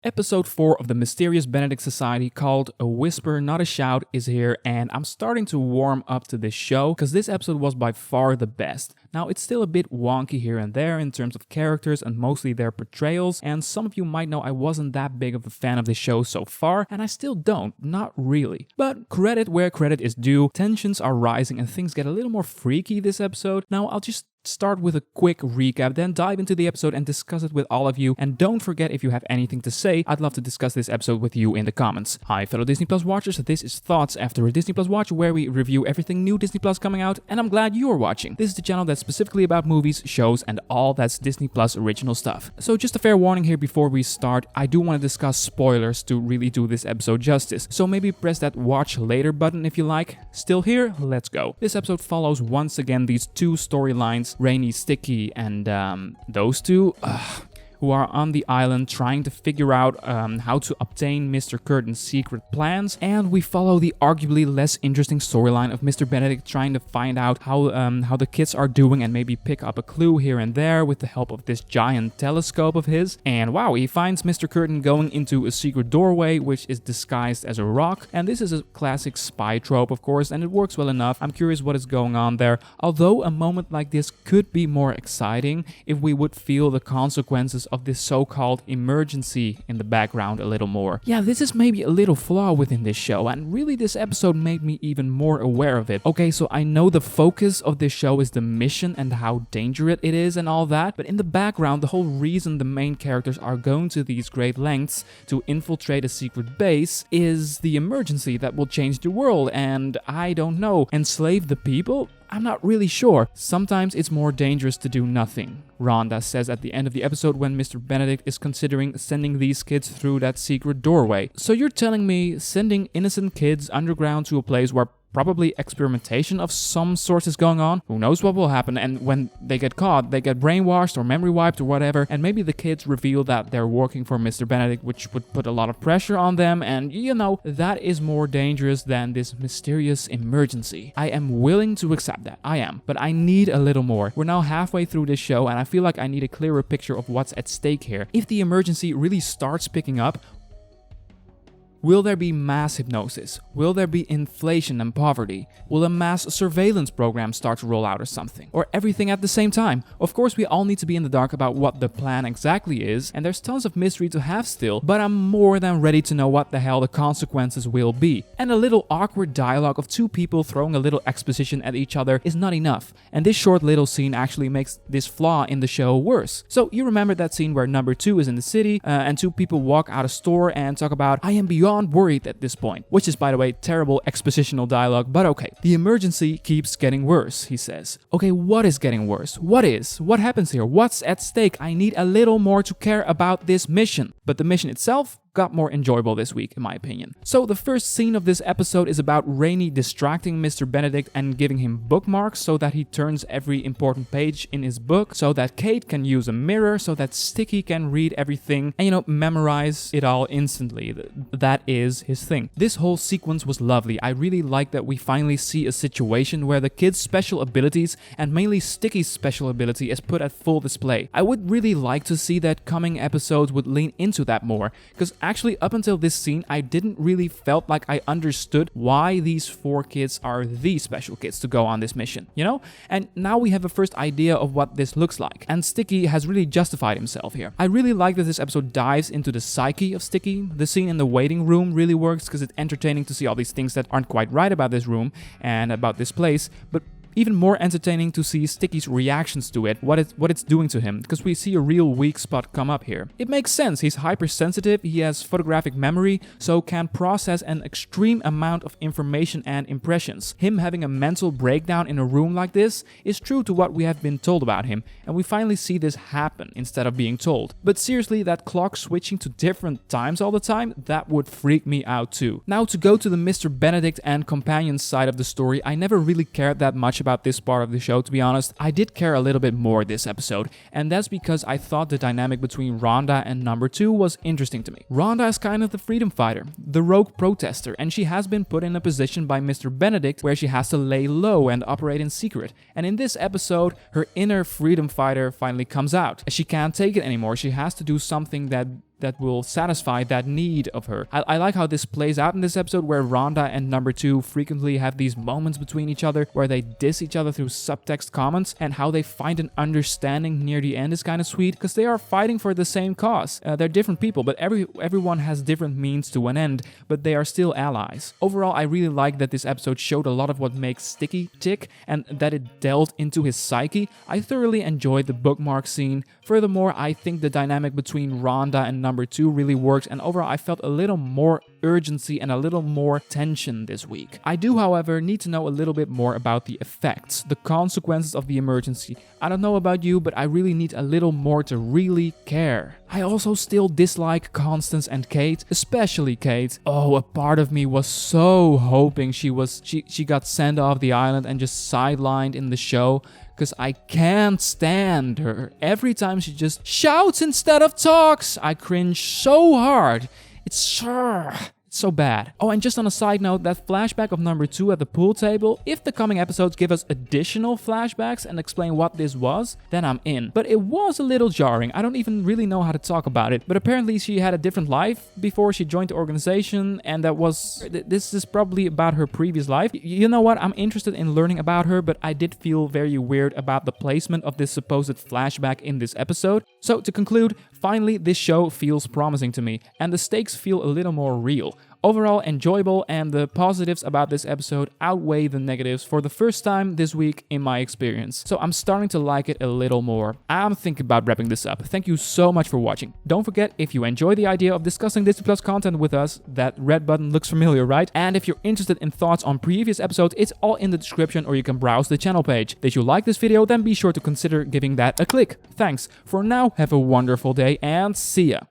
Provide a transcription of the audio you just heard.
Episode 4 of the Mysterious Benedict Society, called A Whisper Not a Shout, is here, and I'm starting to warm up to this show because this episode was by far the best. Now, it's still a bit wonky here and there in terms of characters and mostly their portrayals, and some of you might know I wasn't that big of a fan of the show so far, and I still don't, not really. But credit where credit is due, tensions are rising and things get a little more freaky this episode. Now, I'll just start with a quick recap, then dive into the episode and discuss it with all of you. And don't forget, if you have anything to say, I'd love to discuss this episode with you in the comments. Hi fellow Disney Plus watchers, this is Thoughts After a Disney Plus Watch, where we review everything new Disney Plus coming out, and I'm glad you're watching. This is the channel that's specifically about movies, shows, and all that's Disney Plus original stuff. So just a fair warning here before we start, I do want to discuss spoilers to really do this episode justice. So maybe press that watch later button if you like. Still here? Let's go. This episode follows once again these two storylines, Rainy, Sticky, and those two who are on the island trying to figure out how to obtain Mr. Curtin's secret plans, and we follow the arguably less interesting storyline of Mr. Benedict trying to find out how the kids are doing and maybe pick up a clue here and there with the help of this giant telescope of his. And wow, he finds Mr. Curtin going into a secret doorway which is disguised as a rock, and this is a classic spy trope, of course, and it works well enough. I'm curious what is going on there, although a moment like this could be more exciting if we would feel the consequences of this so-called emergency in the background a little more. Yeah, this is maybe a little flaw within this show, and really this episode made me even more aware of it. Okay, so I know the focus of this show is the mission and how dangerous it is and all that, but in the background, the whole reason the main characters are going to these great lengths to infiltrate a secret base is the emergency that will change the world, and I don't know, enslave the people? I'm not really sure. Sometimes it's more dangerous to do nothing, Rhonda says at the end of the episode when Mr. Benedict is considering sending these kids through that secret doorway. So you're telling me sending innocent kids underground to a place where probably experimentation of some sort is going on? Who knows what will happen, and when they get caught, they get brainwashed or memory wiped or whatever, and maybe the kids reveal that they're working for Mr. Benedict, which would put a lot of pressure on them, and you know, that is more dangerous than this mysterious emergency. I am willing to accept that, I am, but I need a little more. We're now halfway through this show, and I feel like I need a clearer picture of what's at stake here. If the emergency really starts picking up, will there be mass hypnosis? Will there be inflation and poverty? Will a mass surveillance program start to roll out or something? Or everything at the same time? Of course, we all need to be in the dark about what the plan exactly is, and there's tons of mystery to have still, but I'm more than ready to know what the hell the consequences will be. And a little awkward dialogue of two people throwing a little exposition at each other is not enough, and this short little scene actually makes this flaw in the show worse. So you remember that scene where number 2 is in the city, and two people walk out of store and talk about, I am beyond worried at this point, which is, by the way, terrible expositional dialogue, but okay. The emergency keeps getting worse, he says. Okay, what is getting worse? What happens here? What's at stake? I need a little more to care about this mission. But the mission itself got more enjoyable this week, in my opinion. So the first scene of this episode is about Rainy distracting Mr. Benedict and giving him bookmarks so that he turns every important page in his book, so that Kate can use a mirror, so that Sticky can read everything and, you know, memorize it all instantly. That is his thing. This whole sequence was lovely. I really like that we finally see a situation where the kids' special abilities, and mainly Sticky's special ability, is put at full display. I would really like to see that coming episodes would lean into that more, because actually, up until this scene, I didn't really felt like I understood why these 4 kids are the special kids to go on this mission, you know? And now we have a first idea of what this looks like, and Sticky has really justified himself here. I really like that this episode dives into the psyche of Sticky. The scene in the waiting room really works because it's entertaining to see all these things that aren't quite right about this room and about this place, but even more entertaining to see Sticky's reactions to it, what it's doing to him, because we see a real weak spot come up here. It makes sense, he's hypersensitive, he has photographic memory, so can process an extreme amount of information and impressions. Him having a mental breakdown in a room like this is true to what we have been told about him, and we finally see this happen instead of being told. But seriously, that clock switching to different times all the time, that would freak me out too. Now, to go to the Mr. Benedict and companions side of the story, I never really cared that much about this part of the show, to be honest. I did care a little bit more this episode, and that's because I thought the dynamic between Rhonda and number 2 was interesting to me. Rhonda is kind of the freedom fighter, the rogue protester, and she has been put in a position by Mr. Benedict where she has to lay low and operate in secret. And in this episode, her inner freedom fighter finally comes out. She can't take it anymore. She has to do something that that will satisfy that need of her. I like how this plays out in this episode, where Rhonda and number 2 frequently have these moments between each other where they diss each other through subtext comments, and how they find an understanding near the end is kind of sweet, because they are fighting for the same cause. They're different people, but everyone has different means to an end, but they are still allies. Overall, I really like that this episode showed a lot of what makes Sticky tick, and that it delved into his psyche. I thoroughly enjoyed the bookmark scene. Furthermore, I think the dynamic between Rhonda and number 2 really works, and overall I felt a little more urgency and a little more tension this week. I do, however, need to know a little bit more about the effects, the consequences of the emergency. I don't know about you, but I really need a little more to really care. I also still dislike Constance and Kate, especially Kate. Oh, a part of me was so hoping she got sent off the island and just sidelined in the show, because I can't stand her. Every time she just shouts instead of talks, I cringe so hard. It's so bad. Oh, and just on a side note, that flashback of number 2 at the pool table, if the coming episodes give us additional flashbacks and explain what this was, then I'm in. But it was a little jarring. I don't even really know how to talk about it, but apparently she had a different life before she joined the organization, and this is probably about her previous life. You know what? I'm interested in learning about her, but I did feel very weird about the placement of this supposed flashback in this episode. So to conclude, finally this show feels promising to me, and the stakes feel a little more real. Overall enjoyable, and the positives about this episode outweigh the negatives for the first time this week in my experience. So I'm starting to like it a little more. I'm thinking about wrapping this up. Thank you so much for watching. Don't forget, if you enjoy the idea of discussing Disney Plus content with us, that red button looks familiar, right? And if you're interested in thoughts on previous episodes, it's all in the description, or you can browse the channel page. Did you like this video? Then be sure to consider giving that a click. Thanks. For now, have a wonderful day and see ya.